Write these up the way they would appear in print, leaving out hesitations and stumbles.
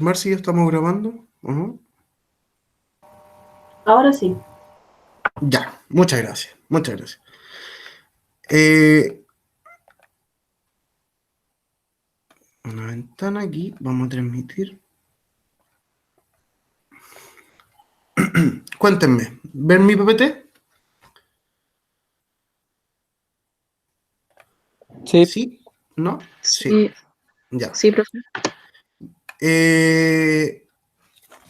Marci, ¿ya estamos grabando? ¿O no? Ahora sí. Ya, muchas gracias, muchas gracias. Eh, una ventana aquí, vamos a transmitir. Cuéntenme, ¿ven mi PPT? Sí, ¿Sí? ¿No? Sí, Sí, ya. sí, profe. Eh,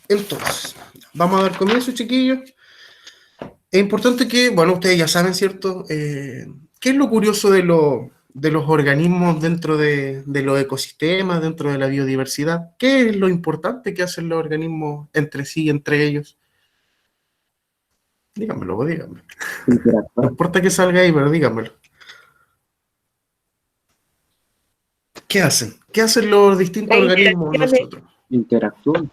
entonces, vamos a dar comienzo, chiquillos. Es importante que, bueno, ustedes ya saben, ¿cierto? ¿Qué es lo curioso de los organismos dentro de los ecosistemas, dentro de la biodiversidad? ¿Qué es lo importante que hacen los organismos entre sí y entre ellos? Díganmelo, vos, díganme. No interactuar. importa que salga ahí, pero díganmelo. ¿Qué hacen? ¿Qué hacen los distintos Las organismos interacciones. nosotros? Interactúan.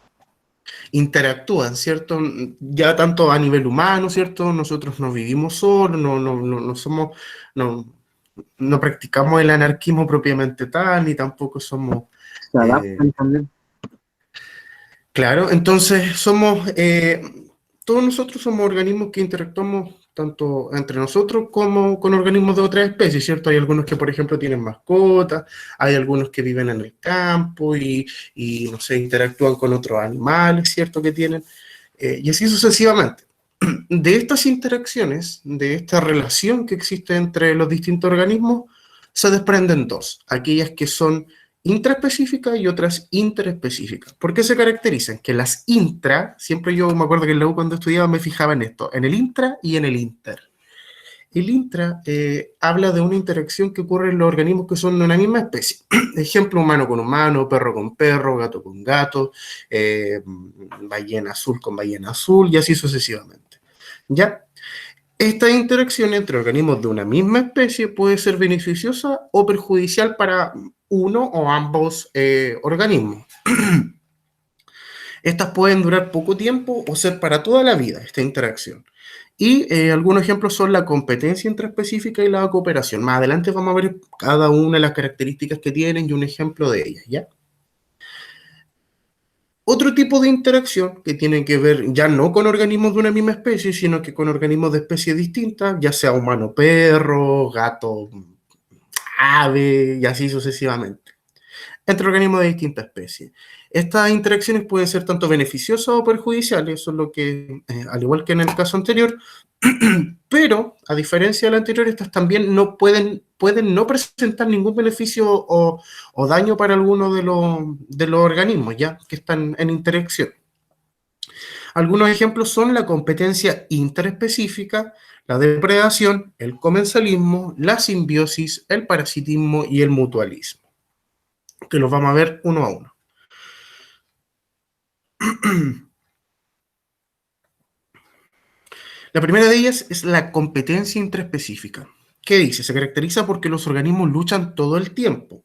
Interactúan, ¿cierto? Ya tanto a nivel humano, ¿cierto? Nosotros no vivimos solos, no somos, no, no practicamos el anarquismo propiamente tal, ni tampoco somos, Se eh, adaptan también. claro, entonces somos, todos nosotros somos organismos que interactuamos tanto entre nosotros como con organismos de otras especies, ¿cierto? Hay algunos que, por ejemplo, tienen mascotas, hay algunos que viven en el campo y no sé, interactúan con otros animales, ¿cierto? Que tienen, y así sucesivamente. De estas interacciones, de esta relación que existe entre los distintos organismos, se desprenden dos, aquellas que son intraespecíficas y otras interespecíficas. ¿Por qué se caracterizan? Que las intra, siempre yo me acuerdo que en la U cuando estudiaba me fijaba en esto, en el intra y en el inter. El intra habla de una interacción que ocurre en los organismos que son de una misma especie. Ejemplo, humano con humano, perro con perro, gato con gato, ballena azul con ballena azul y así sucesivamente. ¿Ya? Esta interacción entre organismos de una misma especie puede ser beneficiosa o perjudicial para uno o ambos organismos. Estas pueden durar poco tiempo o ser para toda la vida, esta interacción. Y algunos ejemplos son la competencia intraespecífica y la cooperación. Más adelante vamos a ver cada una de las características que tienen y un ejemplo de ellas, ¿ya? Otro tipo de interacción que tiene que ver ya no con organismos de una misma especie, sino que con organismos de especies distintas, ya sea humano-perro, gato-ave y así sucesivamente, entre organismos de distintas especies. Estas interacciones pueden ser tanto beneficiosas o perjudiciales, eso es lo que, al igual que en el caso anterior, pero a diferencia del anterior, estas también no pueden no presentar ningún beneficio o daño para alguno de los organismos ya que están en interacción. Algunos ejemplos son la competencia interespecífica, la depredación, el comensalismo, la simbiosis, el parasitismo y el mutualismo, que los vamos a ver uno a uno. La primera de ellas es la competencia intraespecífica. ¿Qué dice? Se caracteriza porque los organismos luchan todo el tiempo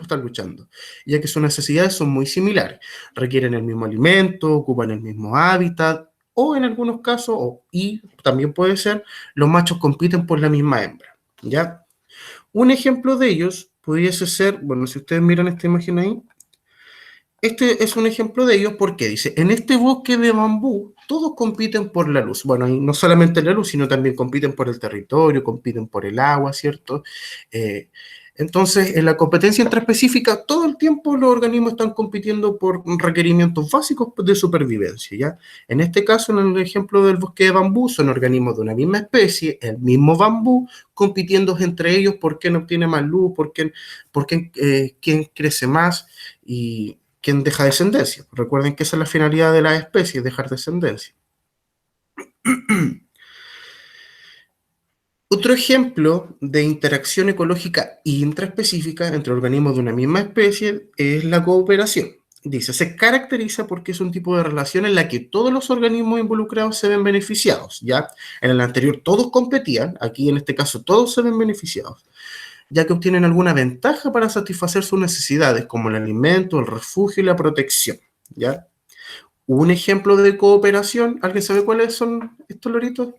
están luchando, ya que sus necesidades son muy similares, requieren el mismo alimento, ocupan el mismo hábitat, o en algunos casos, y también puede ser, los machos compiten por la misma hembra, ¿ya? Un ejemplo de ellos pudiese ser, bueno, si ustedes miran esta imagen ahí, este es un ejemplo de ellos porque dice, en este bosque de bambú todos compiten por la luz. Bueno, y no solamente la luz, sino también compiten por el territorio, compiten por el agua, ¿cierto? Eh, entonces, en la competencia intraespecífica, todo el tiempo los organismos están compitiendo por requerimientos básicos de supervivencia, ¿ya? En este caso, en el ejemplo del bosque de bambú, son organismos de una misma especie, el mismo bambú, compitiendo entre ellos por quién obtiene más luz, quién crece más y quien deja descendencia. Recuerden que esa es la finalidad de las especies, dejar descendencia. Otro ejemplo de interacción ecológica intraespecífica entre organismos de una misma especie es la cooperación. Dice, se caracteriza porque es un tipo de relación en la que todos los organismos involucrados se ven beneficiados, ¿ya? En el anterior todos competían, aquí en este caso todos se ven beneficiados, ya que obtienen alguna ventaja para satisfacer sus necesidades, como el alimento, el refugio y la protección, ¿ya? Un ejemplo de cooperación, ¿alguien sabe cuáles son estos loritos?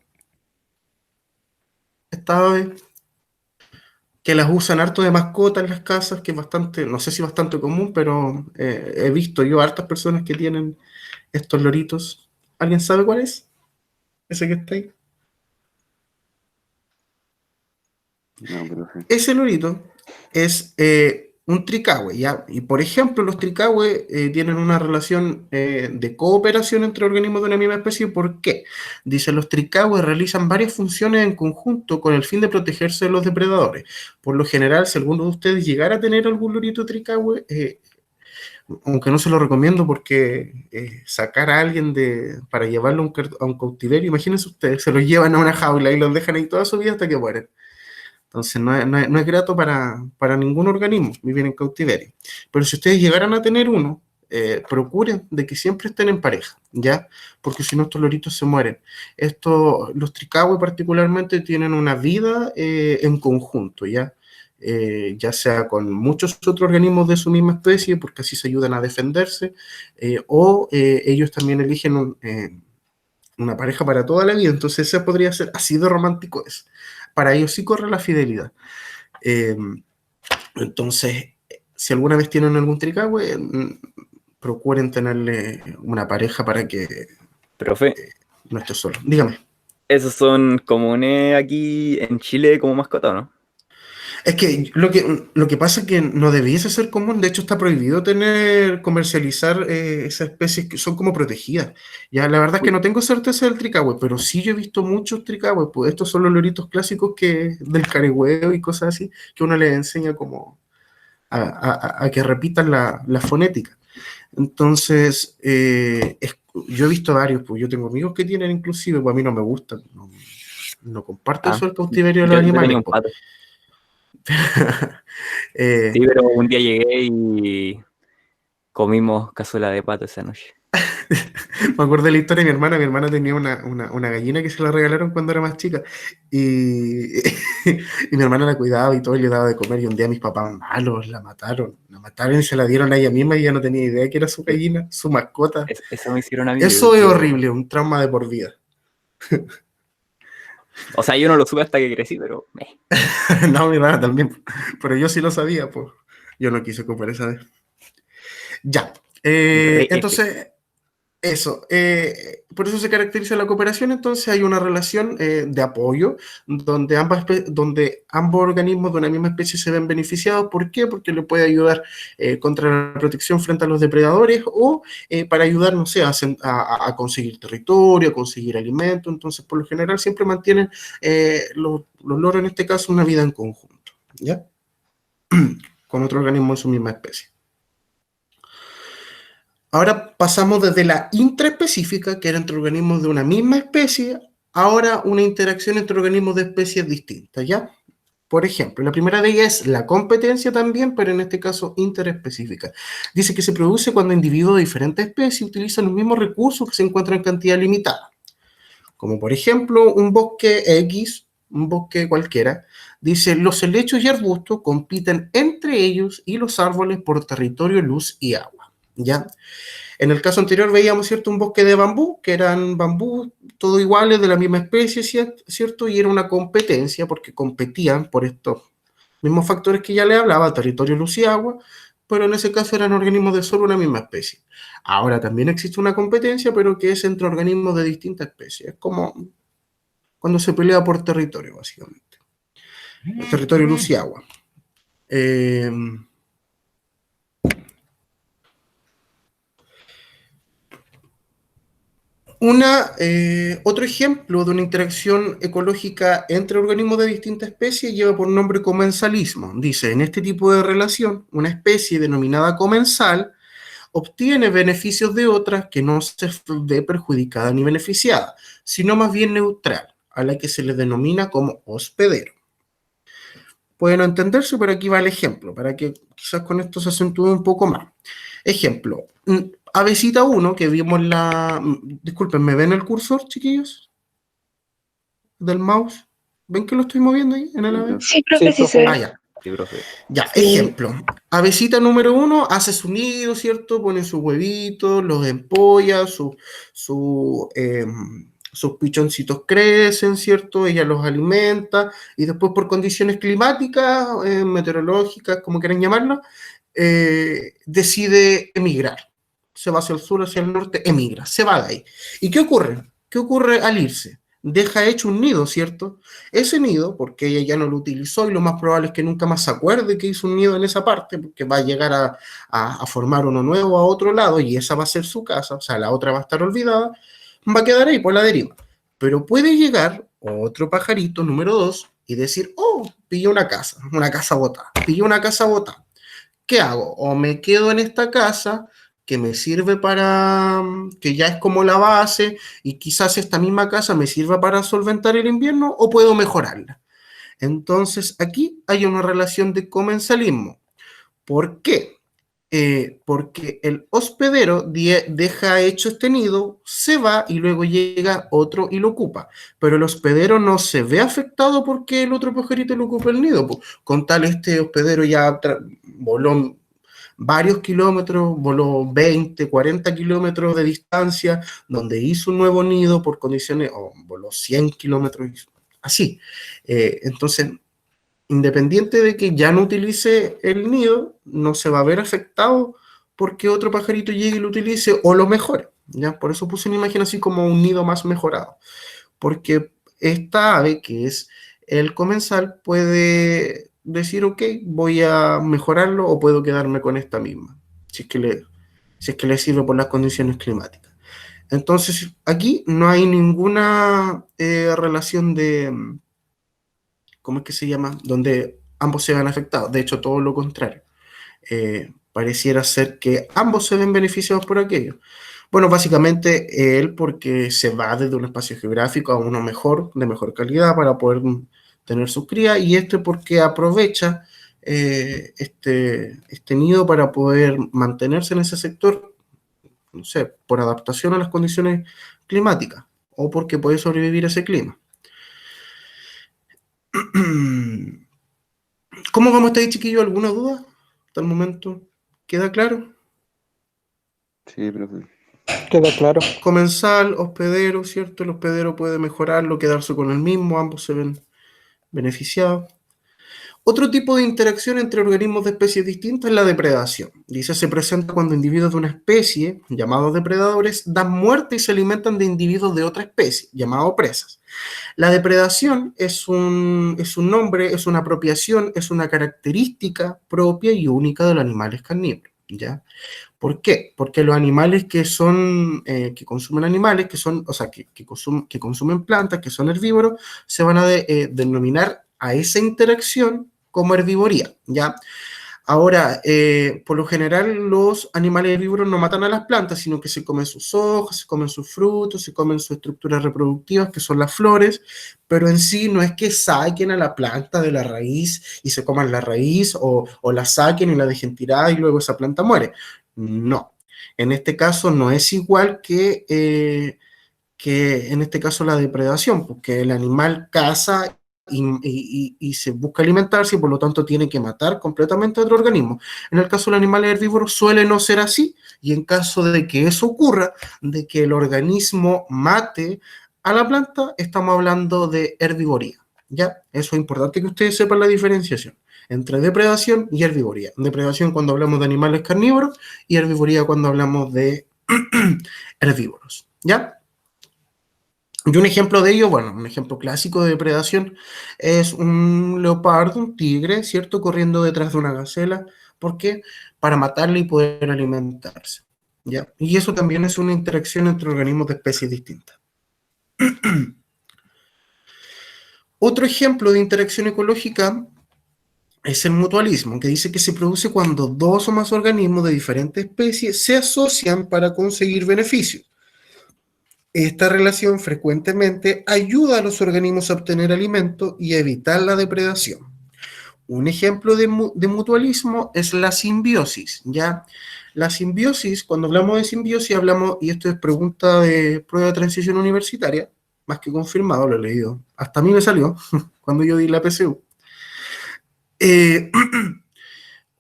Esta ave. que las usan harto de mascota en las casas, que es bastante, no sé si bastante común, pero he visto yo hartas personas que tienen estos loritos. ¿Alguien sabe cuál es? Ese que está ahí. No, profe. Ese lorito es un tricahue, ¿ya? Y por ejemplo, los tricahue tienen una relación de cooperación entre organismos de una misma especie. ¿Por qué? Dice, los tricahue realizan varias funciones en conjunto con el fin de protegerse de los depredadores. Por lo general, si alguno de ustedes llegara a tener algún lorito tricahue, aunque no se lo recomiendo porque sacar a alguien para llevarlo a un cautiverio, imagínense ustedes, se lo llevan a una jaula y los dejan ahí toda su vida hasta que mueren. Entonces no es grato para ningún organismo vivir en cautiverio. Pero si ustedes llegaran a tener uno, procuren de que siempre estén en pareja, ¿ya? Porque si no estos loritos se mueren. Los tricahue particularmente tienen una vida en conjunto, ¿ya? Ya sea con muchos otros organismos de su misma especie, porque así se ayudan a defenderse, o ellos también eligen una pareja para toda la vida. Entonces ese podría ser, así de romántico es. Para ellos sí corre la fidelidad. Eh, entonces, si alguna vez tienen algún tricahue, procuren tenerle una pareja para que Profe, no esté solo. Dígame. ¿esos son comunes aquí en Chile como mascota o no? Es que lo que pasa es que no debiese ser común, de hecho está prohibido comercializar esas especies que son como protegidas. Ya, la verdad es que no tengo certeza del tricahue, pero sí yo he visto muchos tricahues, pues estos son los loritos clásicos del carehueo y cosas así, que uno les enseña como a que repitan la fonética. Entonces, yo he visto varios, pues yo tengo amigos que tienen inclusive, pues a mí no me gustan, no comparto eso del cautiverio de los Yo animales. tenía un Pues. pato. Sí, pero un día llegué y comimos cazuela de pato esa noche. Me acuerdo de la historia de mi hermana. Mi hermana tenía una gallina que se la regalaron cuando era más chica. Y, y mi hermana la cuidaba y todo, y le daba de comer. Y un día mis papás malos la mataron. La mataron y se la dieron a ella misma y ella no tenía idea que era su gallina, su mascota. Eso me hicieron a mí. Eso es horrible, un trauma de por vida. O sea, yo no lo supe hasta que crecí, pero... No, mi hermana también. Pero yo sí lo sabía, pues. Yo no quise comer esa vez. Ya. Entonces... Eso, por eso se caracteriza la cooperación. Entonces hay una relación de apoyo donde ambos organismos de una misma especie se ven beneficiados. ¿Por qué? Porque le puede ayudar contra la protección frente a los depredadores o para ayudar, no sé, a conseguir territorio, a conseguir alimento. Entonces, por lo general, siempre mantienen los loros, en este caso, una vida en conjunto, ¿ya? Con otro organismo de su misma especie. Ahora pasamos desde la intraespecífica, que era entre organismos de una misma especie, ahora una interacción entre organismos de especies distintas, ¿ya? Por ejemplo, la primera de ellas es la competencia también, pero en este caso interespecífica. Dice que se produce cuando individuos de diferentes especies utilizan los mismos recursos que se encuentran en cantidad limitada. Como por ejemplo, un bosque X, un bosque cualquiera, dice, los helechos y arbustos compiten entre ellos y los árboles por territorio, luz y agua, ¿ya? En el caso anterior veíamos, ¿cierto?, un bosque de bambú, que eran bambú, todos iguales, de la misma especie, ¿cierto? Y era una competencia porque competían por estos mismos factores que ya le hablaba, territorio, luz y agua, pero en ese caso eran organismos de solo una misma especie. Ahora también existe una competencia, pero que es entre organismos de distintas especies. Es como cuando se pelea por territorio, básicamente. Territorio, luz y agua. Otro ejemplo de una interacción ecológica entre organismos de distintas especies lleva por nombre comensalismo. Dice, en este tipo de relación, una especie denominada comensal obtiene beneficios de otras que no se ve perjudicada ni beneficiada, sino más bien neutral, a la que se le denomina como hospedero. Puede no entenderse, pero aquí va el ejemplo, para que quizás con esto se acentúe un poco más. Ejemplo, Avesita 1, que vimos disculpen, ¿me ven el cursor, chiquillos? Del mouse. ¿Ven que lo estoy moviendo ahí en el ave? Sí, profe, sí se ve. Ah, ya. Sí, profe. Ya, Sí. ejemplo. Avesita número 1 hace su nido, ¿cierto? Pone sus huevitos, los empolla, su sus pichoncitos crecen, ¿cierto? Ella los alimenta y después por condiciones climáticas, meteorológicas, como quieran llamarlo, decide emigrar. Se va hacia el sur, hacia el norte, emigra, se va de ahí. ¿Y qué ocurre? ¿Qué ocurre al irse? Deja hecho un nido, ¿cierto? Ese nido, porque ella ya no lo utilizó y lo más probable es que nunca más se acuerde que hizo un nido en esa parte, porque va a llegar a formar uno nuevo a otro lado y esa va a ser su casa, o sea, la otra va a estar olvidada, va a quedar ahí por la deriva. Pero puede llegar otro pajarito, número 2, y decir, oh, pillé una casa botada, pillé una casa botada. ¿Qué hago? O me quedo en esta casa que me sirve para, que ya es como la base, y quizás esta misma casa me sirva para solventar el invierno, o puedo mejorarla. Entonces, aquí hay una relación de comensalismo. ¿Por qué? Porque el hospedero deja hecho este nido, se va y luego llega otro y lo ocupa. Pero el hospedero no se ve afectado porque el otro pajarito lo ocupa el nido. Con tal, este hospedero ya voló varios kilómetros, voló 20, 40 kilómetros de distancia, donde hizo un nuevo nido por condiciones, o voló 100 kilómetros, así. Entonces, independiente de que ya no utilice el nido, no se va a ver afectado porque otro pajarito llegue y lo utilice o lo mejore, ¿ya? Por eso puse una imagen así como un nido más mejorado, porque esta ave, que es el comensal, puede decir, ok, voy a mejorarlo o puedo quedarme con esta misma, si es que le sirve por las condiciones climáticas. Entonces, aquí no hay ninguna relación de, ¿cómo es que se llama? Donde ambos se ven afectados. De hecho, todo lo contrario. Pareciera ser que ambos se ven beneficiados por aquello. Bueno, básicamente él porque se va desde un espacio geográfico a uno mejor, de mejor calidad, para poder tener sus crías, y este porque aprovecha este nido para poder mantenerse en ese sector, no sé, por adaptación a las condiciones climáticas, o porque puede sobrevivir a ese clima. ¿Cómo vamos a estar ahí, chiquillos? ¿Alguna duda? Hasta el momento, ¿queda claro? Sí, profe. Queda claro. Comensal, hospedero, ¿cierto? El hospedero puede mejorarlo, quedarse con el mismo, ambos se ven beneficiados. Otro tipo de interacción entre organismos de especies distintas es la depredación. Dice, se presenta cuando individuos de una especie, llamados depredadores, dan muerte y se alimentan de individuos de otra especie, llamados presas. La depredación es un nombre, es una apropiación, es una característica propia y única de los animales carnívoros, ¿ya? ¿Por qué? Porque los animales que son, que consumen animales, que son, o sea, que consumen plantas, que son herbívoros, se van a denominar a esa interacción como herbivoría, ¿ya? Ahora, por lo general, los animales herbívoros no matan a las plantas, sino que se comen sus hojas, se comen sus frutos, se comen sus estructuras reproductivas, que son las flores, pero en sí no es que saquen a la planta de la raíz y se coman la raíz, o la saquen y la dejen tirada y luego esa planta muere. No. En este caso no es igual que en este caso la depredación, porque el animal caza y se busca alimentarse y por lo tanto tiene que matar completamente a otro organismo. En el caso del animal herbívoro suele no ser así, y en caso de que eso ocurra, de que el organismo mate a la planta, estamos hablando de herbivoría, ¿ya? Eso es importante que ustedes sepan la diferenciación entre depredación y herbivoría. Depredación cuando hablamos de animales carnívoros y herbivoría cuando hablamos de herbívoros, ¿ya? Y un ejemplo de ello, bueno, un ejemplo clásico de depredación es un leopardo, un tigre, ¿cierto? Corriendo detrás de una gacela. ¿Por qué? Para matarla y poder alimentarse, ¿ya? Y eso también es una interacción entre organismos de especies distintas. Otro ejemplo de interacción ecológica es el mutualismo, que dice que se produce cuando dos o más organismos de diferentes especies se asocian para conseguir beneficios. Esta relación frecuentemente ayuda a los organismos a obtener alimento y a evitar la depredación. Un ejemplo de mutualismo es la simbiosis, ¿ya? La simbiosis, cuando hablamos de simbiosis, hablamos, y esto es pregunta de prueba de transición universitaria, más que confirmado, lo he leído, hasta a mí me salió cuando yo di la PSU.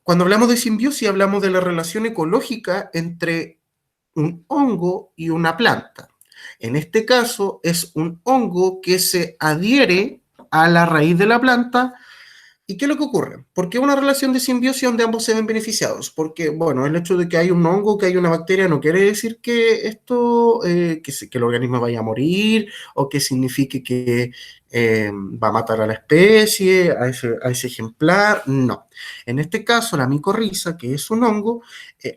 Cuando hablamos de simbiosis, hablamos de la relación ecológica entre un hongo y una planta. En este caso es un hongo que se adhiere a la raíz de la planta. ¿Y qué es lo que ocurre? ¿Por qué una relación de simbiosis donde ambos se ven beneficiados? Porque, bueno, el hecho de que hay un hongo, que hay una bacteria, no quiere decir que esto, que el organismo vaya a morir o que signifique que va a matar a la especie, a ese ejemplar. No. En este caso, la micorriza, que es un hongo,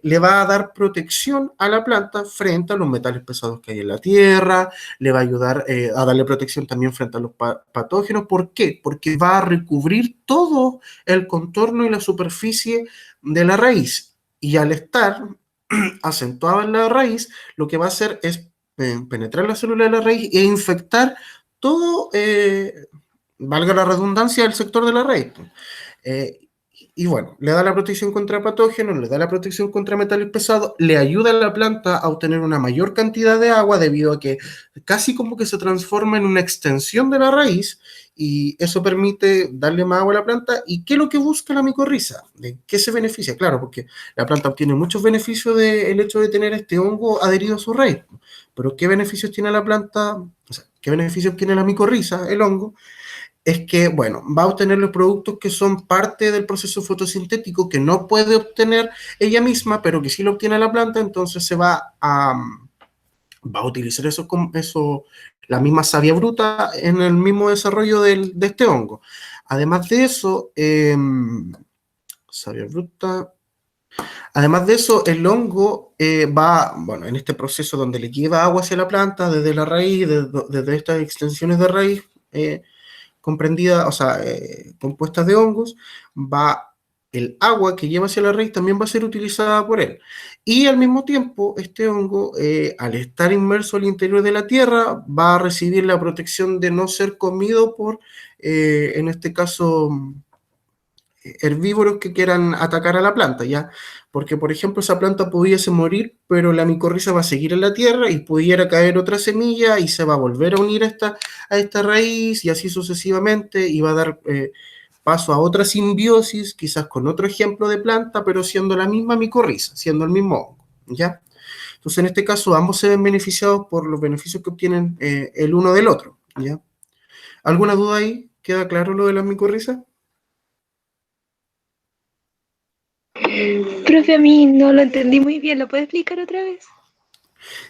le va a dar protección a la planta frente a los metales pesados que hay en la tierra, le va a ayudar a darle protección también frente a los patógenos. ¿Por qué? Porque va a recubrir todo el contorno y la superficie de la raíz. Y al estar acentuado en la raíz, lo que va a hacer es penetrar la célula de la raíz e infectar todo, valga la redundancia, el sector de la raíz. Eh, y bueno, le da la protección contra patógenos, le da la protección contra metales pesados, le ayuda a la planta a obtener una mayor cantidad de agua debido a que casi como que se transforma en una extensión de la raíz y eso permite darle más agua a la planta. ¿Y qué es lo que busca la micorriza? ¿De qué se beneficia? Claro, porque la planta obtiene muchos beneficios del hecho de tener este hongo adherido a su raíz. Pero ¿qué beneficios tiene la planta? O sea, ¿qué beneficios tiene la micorriza, el hongo? Es que, bueno, va a obtener los productos que son parte del proceso fotosintético que no puede obtener ella misma, pero que sí lo obtiene la planta, entonces va a utilizar eso, la misma savia bruta en el mismo desarrollo de este hongo. Además de eso, savia bruta. Además de eso, el hongo va, bueno, en este proceso donde le lleva agua hacia la planta, desde la raíz, desde estas extensiones de raíz, comprendida, o sea, compuestas de hongos, el agua que lleva hacia la raíz también va a ser utilizada por él. Y al mismo tiempo, este hongo, al estar inmerso al interior de la tierra, va a recibir la protección de no ser comido por, en este caso, herbívoros que quieran atacar a la planta, ¿ya? Porque, por ejemplo, esa planta pudiese morir, pero la micorriza va a seguir en la tierra y pudiera caer otra semilla y se va a volver a unir a esta raíz y así sucesivamente y va a dar paso a otra simbiosis, quizás con otro ejemplo de planta, pero siendo la misma micorriza, siendo el mismo hongo, ¿ya? Entonces, en este caso, ambos se ven beneficiados por los beneficios que obtienen el uno del otro, ¿ya? ¿Alguna duda ahí? ¿Queda claro lo de las micorrizas? Profe, a mí no lo entendí muy bien, ¿lo puede explicar otra vez?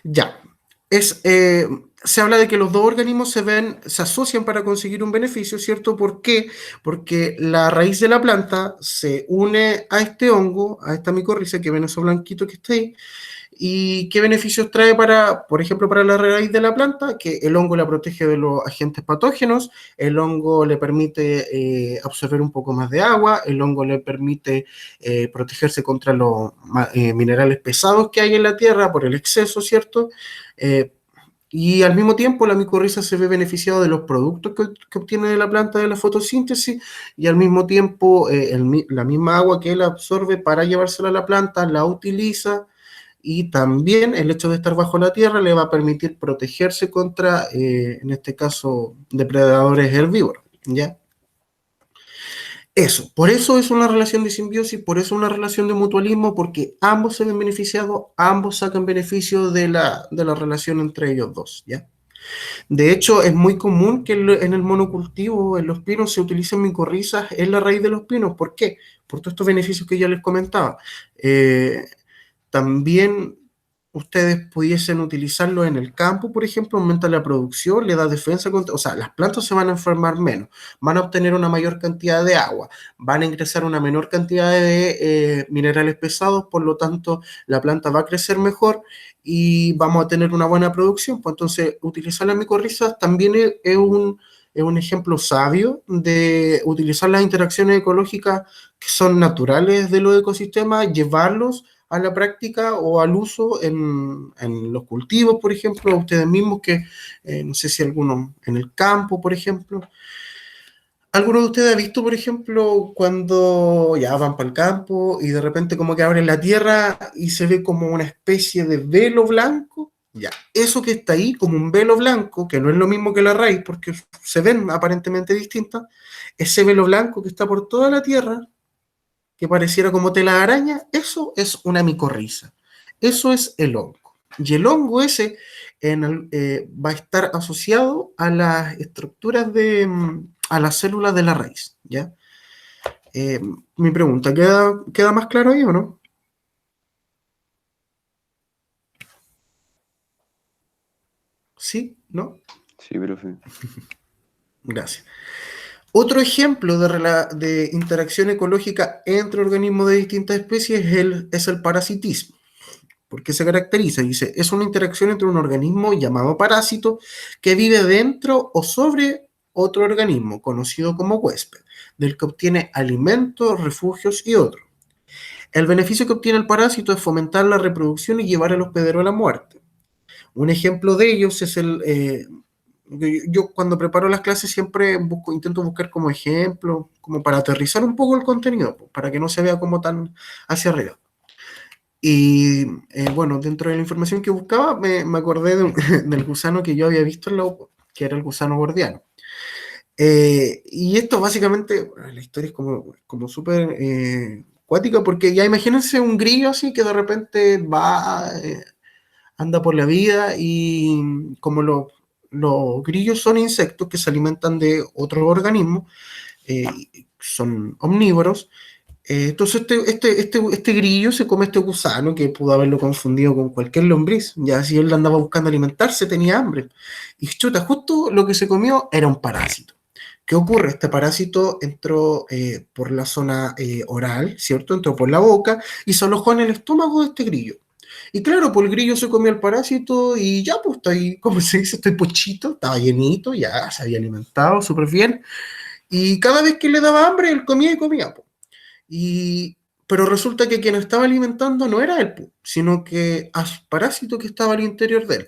Ya. Se habla de que los dos organismos se asocian para conseguir un beneficio, ¿cierto? ¿Por qué? Porque la raíz de la planta se une a este hongo, a esta micorriza que ven eso blanquito que está ahí. ¿Y qué beneficios trae por ejemplo, para la raíz de la planta? Que el hongo la protege de los agentes patógenos, el hongo le permite absorber un poco más de agua, el hongo le permite protegerse contra los minerales pesados que hay en la tierra por el exceso, ¿cierto? Y al mismo tiempo la micorriza se ve beneficiada de los productos que obtiene de la planta de la fotosíntesis y al mismo tiempo la misma agua que él absorbe para llevársela a la planta la utiliza y también el hecho de estar bajo la tierra le va a permitir protegerse contra, en este caso, depredadores herbívoros, ¿ya? Eso, por eso es una relación de simbiosis, por eso es una relación de mutualismo, porque ambos se ven beneficiados, ambos sacan beneficio de la relación entre ellos dos, ¿ya? De hecho, es muy común que en el monocultivo, en los pinos, se utilicen micorrizas en la raíz de los pinos. ¿Por qué? Por todos estos beneficios que ya les comentaba. También ustedes pudiesen utilizarlo en el campo, por ejemplo, aumenta la producción, le da defensa contra, o sea, las plantas se van a enfermar menos, van a obtener una mayor cantidad de agua, van a ingresar una menor cantidad de minerales pesados, por lo tanto, la planta va a crecer mejor y vamos a tener una buena producción. Pues entonces, utilizar las micorrizas también es un ejemplo sabio de utilizar las interacciones ecológicas que son naturales de los ecosistemas, llevarlos a la práctica o al uso en los cultivos, por ejemplo, ustedes mismos que, no sé si alguno en el campo, por ejemplo. ¿Alguno de ustedes ha visto, por ejemplo, cuando ya van para el campo y de repente como que abren la tierra y se ve como una especie de velo blanco? Ya, eso que está ahí como un velo blanco, que no es lo mismo que la raíz porque se ven aparentemente distintas, ese velo blanco que está por toda la tierra, que pareciera como tela de araña, eso es una micorriza. Eso es el hongo, Y el hongo ese va a estar asociado a las estructuras a las células de la raíz, ¿ya? Mi pregunta, ¿queda más claro ahí o no? ¿Sí? ¿No? Sí, profe. Gracias. Otro ejemplo de interacción ecológica entre organismos de distintas especies es el parasitismo. ¿Por qué se caracteriza? Dice, es una interacción entre un organismo llamado parásito que vive dentro o sobre otro organismo, conocido como huésped, del que obtiene alimentos, refugios y otros. El beneficio que obtiene el parásito es fomentar la reproducción y llevar al hospedero a la muerte. Un ejemplo de ellos es yo cuando preparo las clases siempre intento buscar como ejemplo, como para aterrizar un poco el contenido, para que no se vea como tan hacia arriba. Y bueno, dentro de la información que buscaba, me acordé del gusano que yo había visto en la UPO, que era el gusano gordiano. Y esto básicamente, la historia es como súper cuática, porque ya imagínense un grillo así que de repente anda por la vida y como los grillos son insectos que se alimentan de otros organismos, eh, son omnívoros. Entonces este grillo se come este gusano que pudo haberlo confundido con cualquier lombriz. Ya si él andaba buscando alimentarse, tenía hambre. Y chuta, justo lo que se comió era un parásito. ¿Qué ocurre? Este parásito entró por la zona oral, ¿cierto? Entró por la boca y se alojó en el estómago de este grillo. Y claro, pues el grillo se comió el parásito y ya, pues está ahí, como se dice, estoy pochito, estaba llenito, ya se había alimentado súper bien. Y cada vez que le daba hambre, él comía y comía, pues. Pero resulta que quien estaba alimentando no era él, sino que al parásito que estaba al interior de él.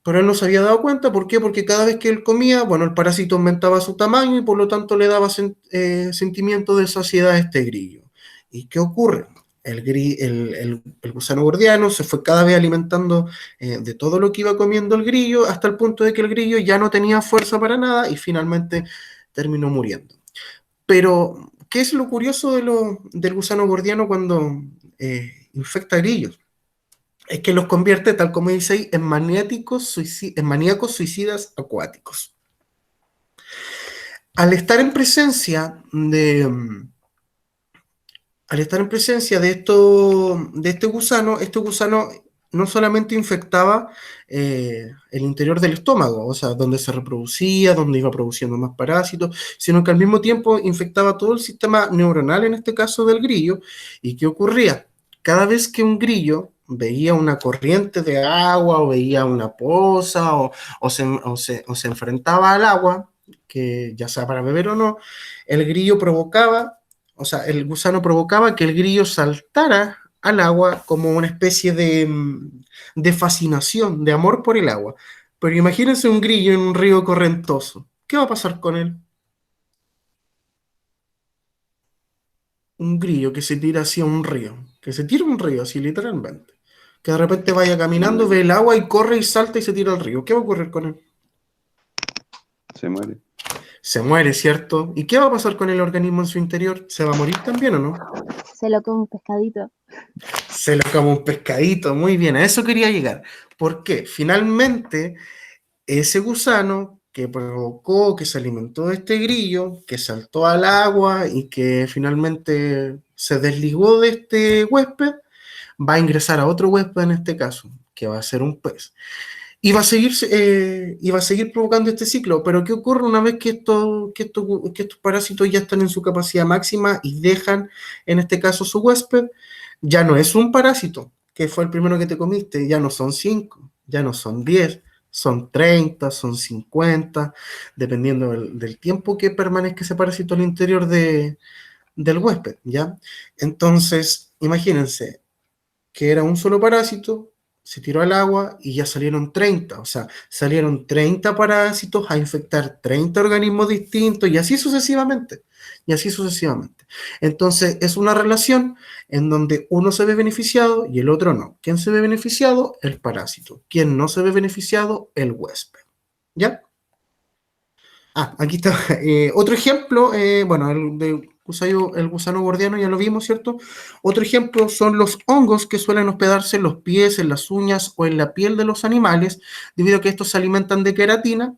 Pero él no se había dado cuenta, ¿por qué? Porque cada vez que él comía, bueno, el parásito aumentaba su tamaño y por lo tanto le daba sentimiento de saciedad a este grillo. ¿Y qué ocurre? El gusano gordiano se fue cada vez alimentando de todo lo que iba comiendo el grillo hasta el punto de que el grillo ya no tenía fuerza para nada y finalmente terminó muriendo. Pero, ¿qué es lo curioso del gusano gordiano cuando infecta grillos? Es que los convierte, tal como dice ahí, en maníacos suicidas acuáticos. Al estar en presencia de este gusano no solamente infectaba el interior del estómago, o sea, donde se reproducía, donde iba produciendo más parásitos, sino que al mismo tiempo infectaba todo el sistema neuronal, en este caso del grillo. ¿Y qué ocurría? Cada vez que un grillo veía una corriente de agua o veía una poza o se enfrentaba al agua, que ya sea para beber o no, el grillo provocaba, o sea, el gusano provocaba que el grillo saltara al agua como una especie de fascinación, de amor por el agua. Pero imagínense un grillo en un río correntoso. ¿Qué va a pasar con él? Un grillo que se tira hacia un río, que se tira un río así literalmente. Que de repente vaya caminando, ve el agua y corre y salta y se tira al río. ¿Qué va a ocurrir con él? Se muere. Se muere, ¿cierto? ¿Y qué va a pasar con el organismo en su interior? ¿Se va a morir también o no? Se lo come un pescadito. Se lo come un pescadito, muy bien, a eso quería llegar. ¿Por qué? Finalmente, ese gusano que provocó, que se alimentó de este grillo, que saltó al agua y que finalmente se desligó de este huésped, va a ingresar a otro huésped en este caso, que va a ser un pez. Y va a seguir provocando este ciclo. Pero ¿qué ocurre una vez que estos parásitos ya están en su capacidad máxima y dejan, en este caso, su huésped? Ya no es un parásito, que fue el primero que te comiste, ya no son 5, ya no son 10, son 30, son 50, dependiendo del tiempo que permanezca ese parásito al interior del huésped, ¿ya? Entonces, imagínense que era un solo parásito, se tiró al agua y ya salieron 30, o sea, salieron 30 parásitos a infectar 30 organismos distintos y así sucesivamente, y así sucesivamente. Entonces, es una relación en donde uno se ve beneficiado y el otro no. ¿Quién se ve beneficiado? El parásito. ¿Quién no se ve beneficiado? El huésped. ¿Ya? Aquí está otro ejemplo, bueno, el gusano gordiano ya lo vimos, ¿cierto? Otro ejemplo son los hongos que suelen hospedarse en los pies, en las uñas o en la piel de los animales, debido a que estos se alimentan de queratina.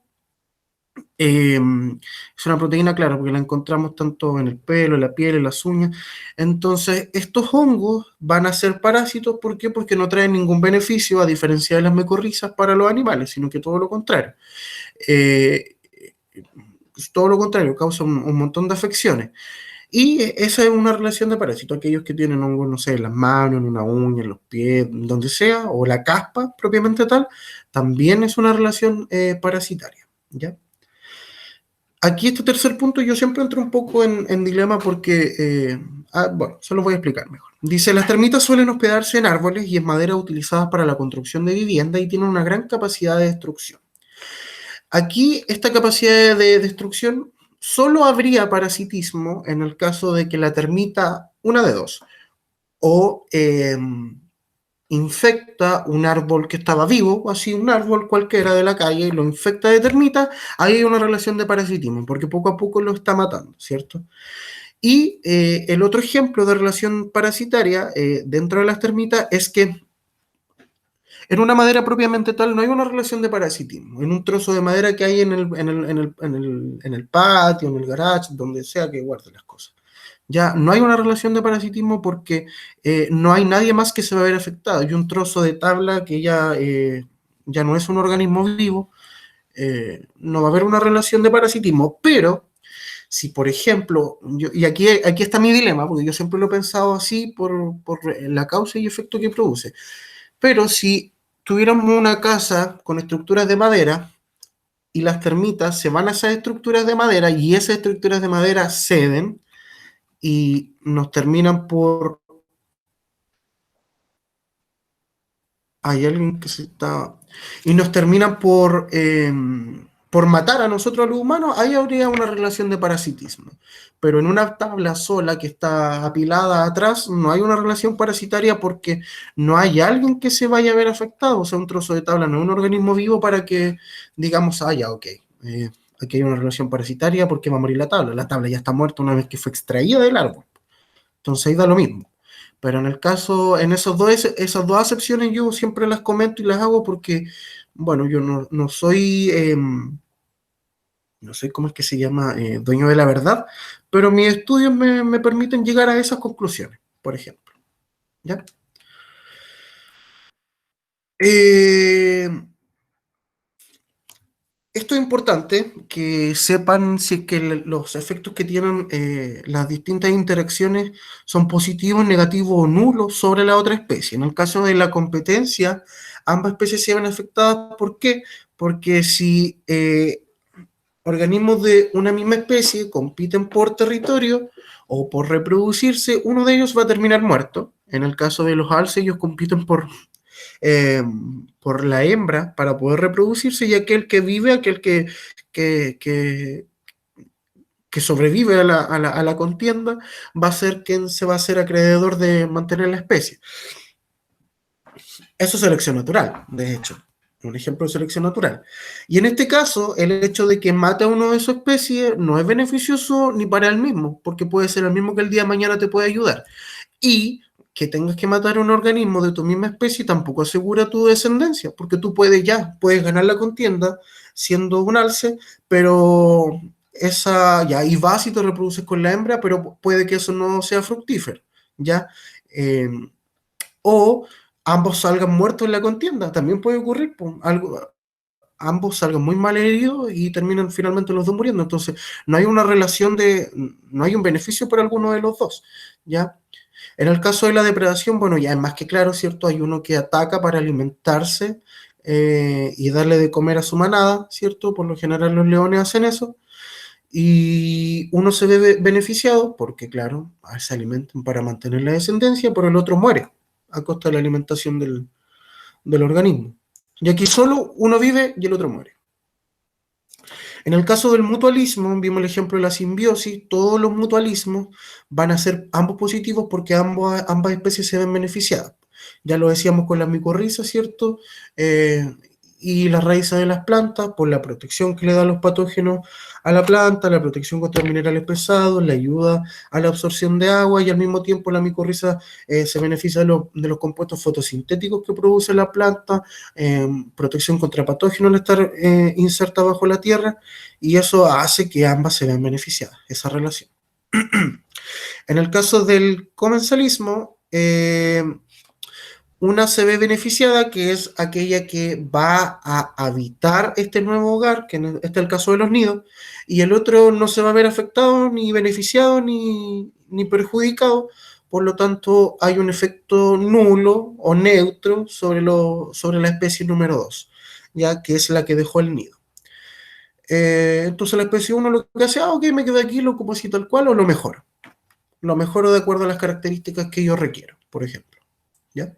Es una proteína, claro, porque la encontramos tanto en el pelo, en la piel, en las uñas. Entonces, estos hongos van a ser parásitos, ¿por qué? Porque no traen ningún beneficio, a diferencia de las micorrizas, para los animales, sino que todo lo contrario. Eh, Todo lo contrario, causa un montón de afecciones. Y esa es una relación de parásito. Aquellos que tienen hongos, no sé, en las manos, en una uña, en los pies, donde sea, o la caspa propiamente tal, también es una relación parasitaria, ¿ya? Aquí este tercer punto yo siempre entro un poco en dilema porque, bueno, se lo voy a explicar mejor. Dice, las termitas suelen hospedarse en árboles y en madera utilizadas para la construcción de vivienda y tienen una gran capacidad de destrucción. Aquí esta capacidad de destrucción solo habría parasitismo en el caso de que la termita, una de dos, o infecta un árbol que estaba vivo, o así un árbol cualquiera de la calle, lo infecta de termita, ahí hay una relación de parasitismo, porque poco a poco lo está matando, ¿cierto? Y el otro ejemplo de relación parasitaria dentro de las termitas es que en una madera propiamente tal no hay una relación de parasitismo. En un trozo de madera que hay en el patio, en el garage, donde sea que guarde las cosas. Ya no hay una relación de parasitismo porque no hay nadie más que se va a ver afectado. Y un trozo de tabla que ya no es un organismo vivo, no va a haber una relación de parasitismo. Pero si, por ejemplo, y aquí está mi dilema, porque yo siempre lo he pensado así por la causa y efecto que produce. Pero si tuviéramos una casa con estructuras de madera y las termitas se van a esas estructuras de madera y esas estructuras de madera ceden y nos terminan por... Hay alguien que se está... Y nos terminan por matar a nosotros, a los humanos, ahí habría una relación de parasitismo. Pero en una tabla sola que está apilada atrás, no hay una relación parasitaria porque no hay alguien que se vaya a ver afectado. O sea, un trozo de tabla no es un organismo vivo para que digamos, ya, ok, aquí hay una relación parasitaria porque va a morir la tabla. La tabla ya está muerta una vez que fue extraída del árbol. Entonces ahí da lo mismo. Pero en el caso, en esas dos acepciones yo siempre las comento y las hago porque, bueno, yo no soy, no sé cómo es que se llama, dueño de la verdad, pero mis estudios me permiten llegar a esas conclusiones, por ejemplo. ¿Ya? Esto es importante que sepan si es que los efectos que tienen las distintas interacciones son positivos, negativos o nulos sobre la otra especie. En el caso de la competencia, ambas especies se ven afectadas. ¿Por qué? Porque si organismos de una misma especie compiten por territorio o por reproducirse, uno de ellos va a terminar muerto. En el caso de los alces, ellos compiten por la hembra para poder reproducirse y aquel que vive, aquel que sobrevive a la contienda, va a ser quien se va a hacer acreedor de mantener la especie. Eso es selección natural, de hecho. Un ejemplo de selección natural. Y en este caso, el hecho de que mate a uno de su especie no es beneficioso ni para él mismo, porque puede ser el mismo que el día de mañana te puede ayudar. Y que tengas que matar a un organismo de tu misma especie tampoco asegura tu descendencia, porque tú puedes ganar la contienda siendo un alce, pero y vas y te reproduces con la hembra, pero puede que eso no sea fructífero, ¿ya? O ambos salgan muertos en la contienda, también puede ocurrir, pues, ambos salgan muy mal heridos y terminan finalmente los dos muriendo. Entonces, no hay una relación no hay un beneficio para alguno de los dos, ¿ya? En el caso de la depredación, bueno, ya es más que claro, ¿cierto? Hay uno que ataca para alimentarse y darle de comer a su manada, ¿cierto? Por lo general los leones hacen eso. Y uno se ve beneficiado porque, claro, se alimentan para mantener la descendencia, pero el otro muere a costa de la alimentación del organismo. Y aquí solo uno vive y el otro muere. En el caso del mutualismo, vimos el ejemplo de la simbiosis, todos los mutualismos van a ser ambos positivos porque ambas especies se ven beneficiadas. Ya lo decíamos con las micorrizas, ¿cierto? y las raíces de las plantas por la protección que le dan los patógenos a la planta, la protección contra minerales pesados, la ayuda a la absorción de agua y al mismo tiempo la micorriza se beneficia de los compuestos fotosintéticos que produce la planta, protección contra patógenos al estar inserta bajo la tierra, y eso hace que ambas se vean beneficiadas, esa relación. En el caso del comensalismo, una se ve beneficiada, que es aquella que va a habitar este nuevo hogar, que este es el caso de los nidos, y el otro no se va a ver afectado, ni beneficiado, ni perjudicado. Por lo tanto, hay un efecto nulo o neutro sobre la especie número 2, ya que es la que dejó el nido. Entonces la especie 1 lo que hace, ok, me quedo aquí, lo ocupo así tal cual, o lo mejoro. Lo mejoro de acuerdo a las características que yo requiero, por ejemplo. ¿Ya?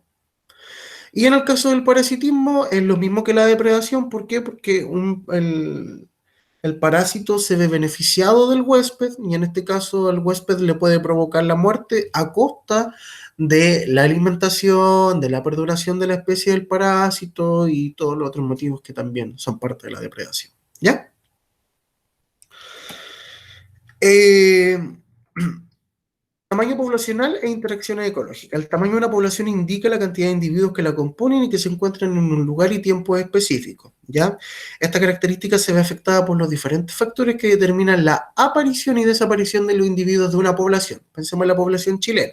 Y en el caso del parasitismo es lo mismo que la depredación. ¿Por qué? Porque el parásito se ve beneficiado del huésped, y en este caso el huésped le puede provocar la muerte a costa de la alimentación, de la perduración de la especie del parásito y todos los otros motivos que también son parte de la depredación. ¿Ya? Tamaño poblacional e interacciones ecológicas. El tamaño de una población indica la cantidad de individuos que la componen y que se encuentran en un lugar y tiempo específico, ¿ya? Esta característica se ve afectada por los diferentes factores que determinan la aparición y desaparición de los individuos de una población. Pensemos en la población chilena.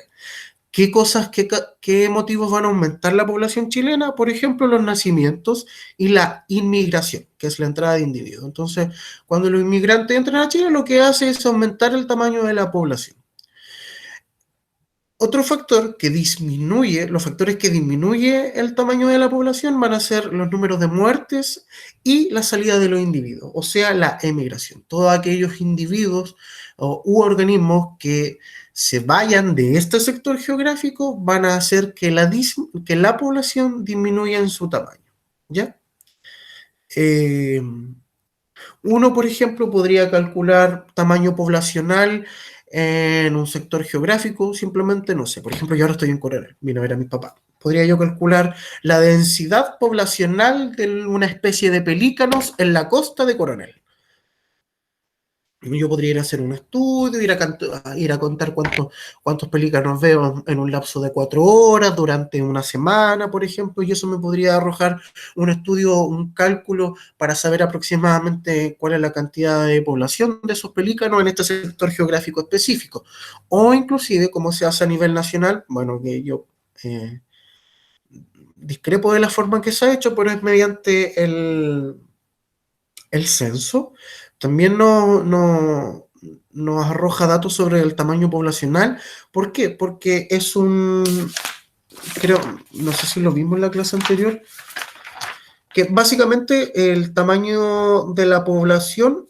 ¿Qué motivos van a aumentar la población chilena? Por ejemplo, los nacimientos y la inmigración, que es la entrada de individuos. Entonces, cuando los inmigrantes entran a Chile, lo que hace es aumentar el tamaño de la población. Otro factor que disminuye, los factores que disminuye el tamaño de la población van a ser los números de muertes y la salida de los individuos, o sea, la emigración. Todos aquellos individuos u organismos que se vayan de este sector geográfico van a hacer que la población disminuya en su tamaño, ¿ya? Uno, por ejemplo, podría calcular tamaño poblacional en un sector geográfico, simplemente, no sé, por ejemplo, yo ahora estoy en Coronel, vine a ver a mis papás. Podría yo calcular la densidad poblacional de una especie de pelícanos en la costa de Coronel. Yo podría ir a hacer un estudio, ir a contar cuántos pelícanos veo en un lapso de 4 horas durante una semana, por ejemplo, y eso me podría arrojar un estudio, un cálculo para saber aproximadamente cuál es la cantidad de población de esos pelícanos en este sector geográfico específico. O inclusive, como se hace a nivel nacional, bueno, que yo discrepo de la forma en que se ha hecho, pero es mediante el censo. También nos arroja datos sobre el tamaño poblacional. ¿Por qué? Porque creo, no sé si lo vimos en la clase anterior, que básicamente el tamaño de la población,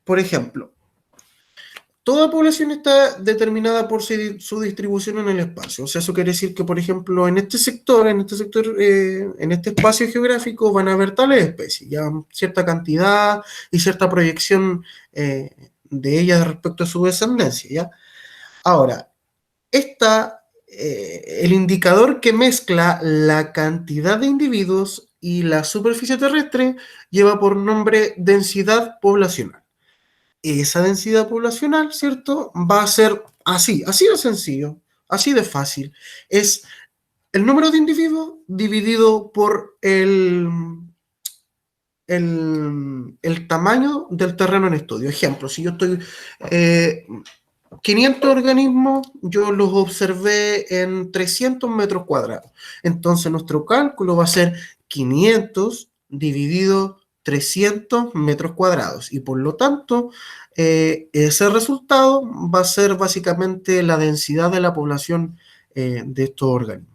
por ejemplo, toda población está determinada por su distribución en el espacio. O sea, eso quiere decir que, por ejemplo, en este sector, en este espacio geográfico van a haber tales especies, ya cierta cantidad y cierta proyección de ellas respecto a su descendencia, ¿ya? Ahora, el indicador que mezcla la cantidad de individuos y la superficie terrestre lleva por nombre densidad poblacional. Esa densidad poblacional, ¿cierto? Va a ser así de sencillo, así de fácil. Es el número de individuos dividido por el tamaño del terreno en estudio. Ejemplo, si yo estoy 500 organismos, yo los observé en 300 metros cuadrados. Entonces, nuestro cálculo va a ser 500 dividido 300 metros cuadrados. Y por lo tanto, ese resultado va a ser básicamente la densidad de la población de estos organismos.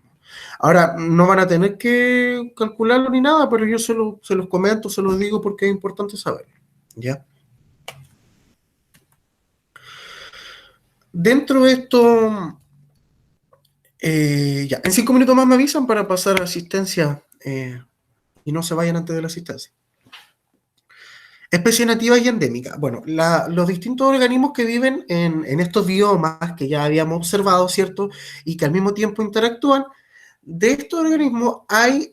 Ahora, no van a tener que calcularlo ni nada, pero yo se los comento, se los digo porque es importante saberlo, ¿ya? Dentro de esto, ya, en 5 minutos más me avisan para pasar a asistencia y no se vayan antes de la asistencia. Especies nativas y endémicas. Bueno, los distintos organismos que viven en estos biomas que ya habíamos observado, ¿cierto? Y que al mismo tiempo interactúan, de estos organismos hay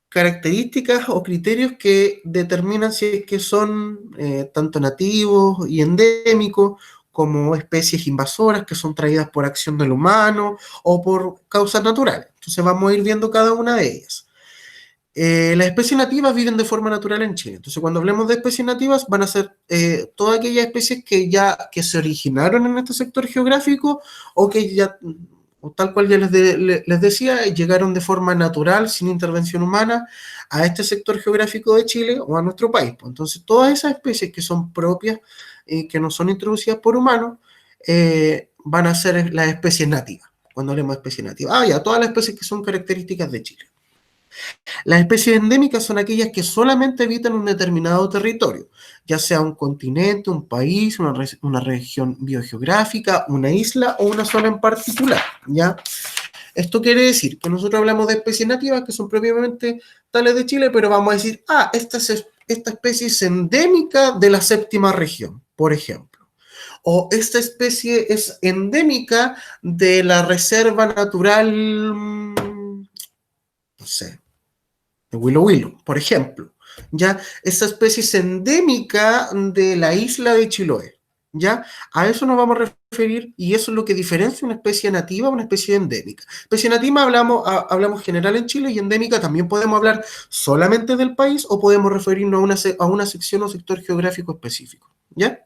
características o criterios que determinan si es que son tanto nativos y endémicos como especies invasoras que son traídas por acción del humano o por causas naturales. Entonces vamos a ir viendo cada una de ellas. Las especies nativas viven de forma natural en Chile. Entonces, cuando hablemos de especies nativas, van a ser todas aquellas especies que se originaron en este sector geográfico o que ya, o tal cual ya les decía, llegaron de forma natural, sin intervención humana, a este sector geográfico de Chile o a nuestro país. Entonces, todas esas especies que son propias y que no son introducidas por humanos, van a ser las especies nativas. Cuando hablemos de especies nativas. Ya, todas las especies que son características de Chile. Las especies endémicas son aquellas que solamente habitan un determinado territorio, ya sea un continente, un país, una región biogeográfica, una isla o una zona en particular, ¿ya? Esto quiere decir que nosotros hablamos de especies nativas que son propiamente tales de Chile, pero vamos a decir, esta especie es endémica de la séptima región, por ejemplo. O esta especie es endémica de la reserva natural, no sé, de Willow Willow, por ejemplo, ¿ya? Esa especie es endémica de la isla de Chiloé, ¿ya? A eso nos vamos a referir y eso es lo que diferencia una especie nativa a una especie endémica. Especie nativa hablamos general en Chile y endémica también podemos hablar solamente del país o podemos referirnos a una sección o sector geográfico específico, ¿ya?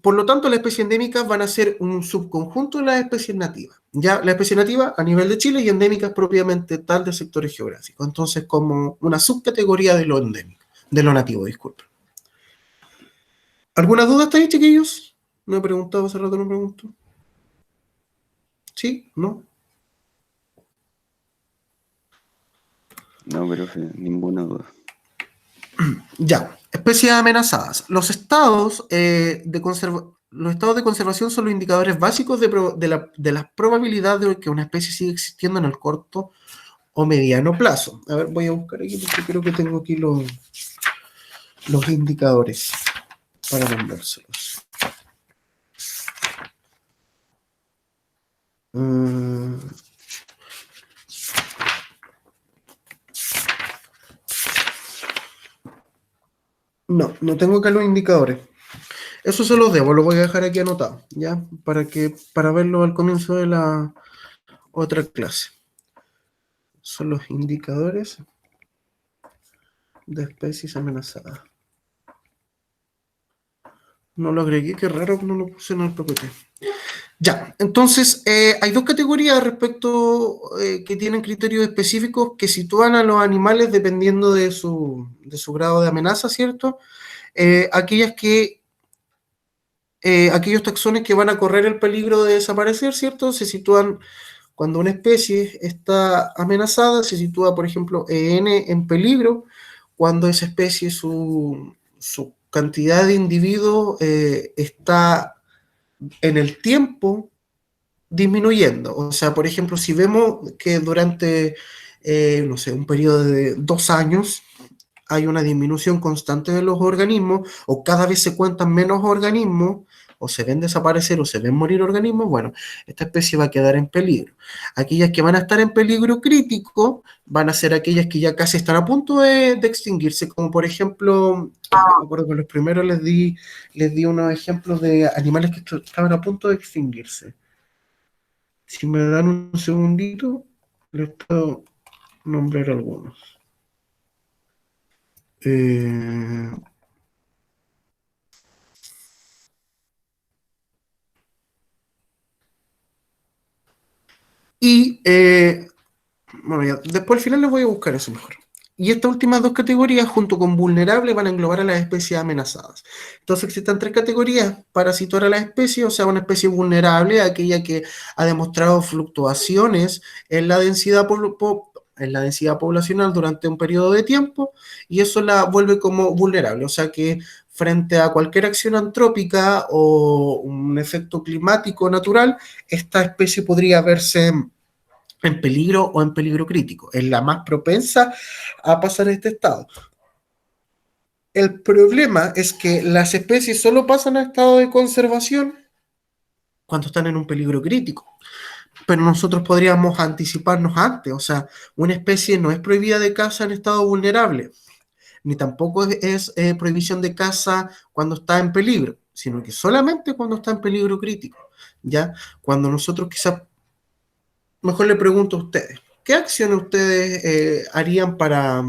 Por lo tanto, las especies endémicas van a ser un subconjunto de las especies nativas. Ya la especie nativa a nivel de Chile y endémicas propiamente tal de sectores geográficos. Entonces, como una subcategoría de lo endémico, de lo nativo, disculpen. ¿Alguna duda hasta ahí, chiquillos? No he preguntado, hace rato no pregunto. ¿Sí? ¿No? No, profe, ninguna duda. Ya, especies amenazadas. Los estados de conservación son los indicadores básicos de la probabilidad de que una especie siga existiendo en el corto o mediano plazo. A ver, voy a buscar aquí porque creo que tengo aquí los indicadores para mandárselos. No tengo acá los indicadores. Eso se los debo, lo voy a dejar aquí anotado, ¿ya? Para verlo al comienzo de la otra clase. Son los indicadores de especies amenazadas. No lo agregué, qué raro que no lo puse en el PPT. Ya, entonces hay dos categorías respecto que tienen criterios específicos que sitúan a los animales dependiendo de su grado de amenaza, ¿cierto? Aquellos taxones que van a correr el peligro de desaparecer, ¿cierto? Se sitúan cuando una especie está amenazada, se sitúa, por ejemplo, en peligro, cuando esa especie, su cantidad de individuos está en el tiempo disminuyendo. O sea, por ejemplo, si vemos que durante, no sé, un periodo de 2 años hay una disminución constante de los organismos, o cada vez se cuentan menos organismos, o se ven desaparecer o se ven morir organismos, bueno, esta especie va a quedar en peligro. Aquellas que van a estar en peligro crítico van a ser aquellas que ya casi están a punto de extinguirse, como por ejemplo, me acuerdo que los primeros les di unos ejemplos de animales que estaban a punto de extinguirse. Si me dan un segundito, les puedo nombrar algunos. Bueno, ya, después al final les voy a buscar eso mejor. Y estas últimas dos categorías, junto con vulnerable, van a englobar a las especies amenazadas. Entonces existen 3 categorías para situar a las especies, o sea, una especie vulnerable, aquella que ha demostrado fluctuaciones en la densidad poblacional durante un periodo de tiempo, y eso la vuelve como vulnerable, o sea que frente a cualquier acción antrópica o un efecto climático natural, esta especie podría verse en peligro o en peligro crítico. Es la más propensa a pasar a este estado. El problema es que las especies solo pasan a estado de conservación cuando están en un peligro crítico. pero nosotros podríamos anticiparnos antes. O sea, una especie no es prohibida de caza en estado vulnerable, ni tampoco es prohibición de caza cuando está en peligro, sino que solamente cuando está en peligro crítico, ¿ya? Cuando nosotros quizás, mejor le pregunto a ustedes, ¿qué acciones ustedes harían para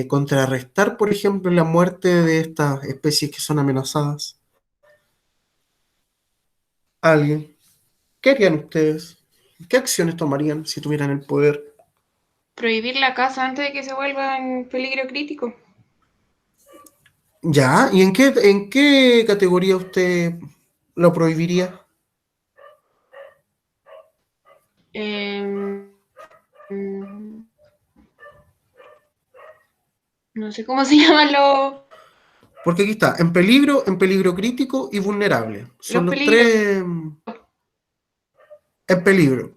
contrarrestar, por ejemplo, la muerte de estas especies que son amenazadas? ¿Alguien? ¿Qué harían ustedes? ¿Qué acciones tomarían si tuvieran el poder? Prohibir la caza antes de que se vuelva en peligro crítico. ¿Ya? ¿Y en qué categoría usted lo prohibiría? Mm, no sé cómo se llaman Porque aquí está, en peligro crítico y vulnerable. Son los los peligros. tres en peligro.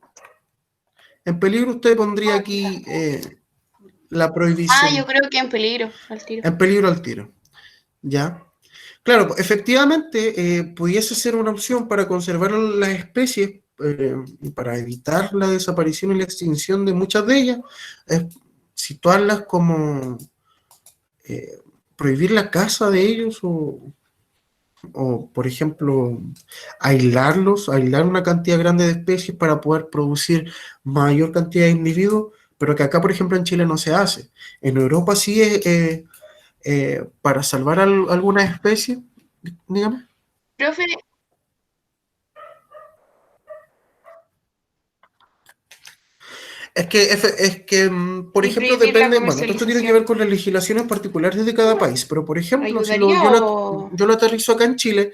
En peligro usted pondría aquí la prohibición. Yo creo que en peligro, al tiro. En peligro al tiro. ¿Ya? Claro, pues, efectivamente, pudiese ser una opción para conservar las especies y para evitar la desaparición y la extinción de muchas de ellas, es situarlas como eh, prohibir la caza de ellos o, por ejemplo, aislar una cantidad grande de especies para poder producir mayor cantidad de individuos, pero que acá, por ejemplo, en Chile no se hace. En Europa sí es para salvar algunas especies, dígame. Profe, Por y ejemplo, prohibir la depende, bueno, todo esto tiene que ver comercialización. con las legislaciones particulares de cada país, pero por ejemplo, si ¿Ayudaría o...? yo lo aterrizo acá en Chile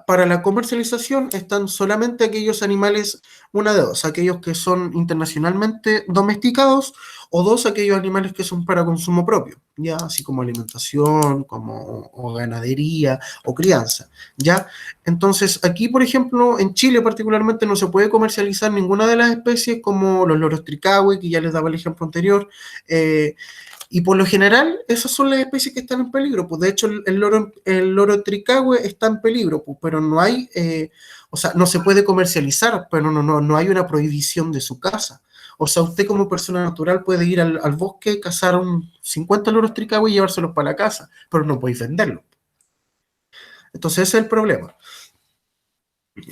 para la comercialización están solamente aquellos animales, una de dos, aquellos que son internacionalmente domesticados o dos, aquellos animales que son para consumo propio, ya así como alimentación, como o ganadería o crianza, ya. Entonces, aquí, por ejemplo, en Chile particularmente no se puede comercializar ninguna de las especies como los loros tricahue, que ya les daba el ejemplo anterior, y por lo general, esas son las especies que están en peligro. Pues de hecho, el loro tricahue está en peligro, pues, pero no hay, o sea, no se puede comercializar, pero no hay una prohibición de su caza. O sea, usted como persona natural puede ir al bosque, cazar 50 loros tricahue y llevárselos para la casa, pero no podéis venderlos. Entonces ese es el problema.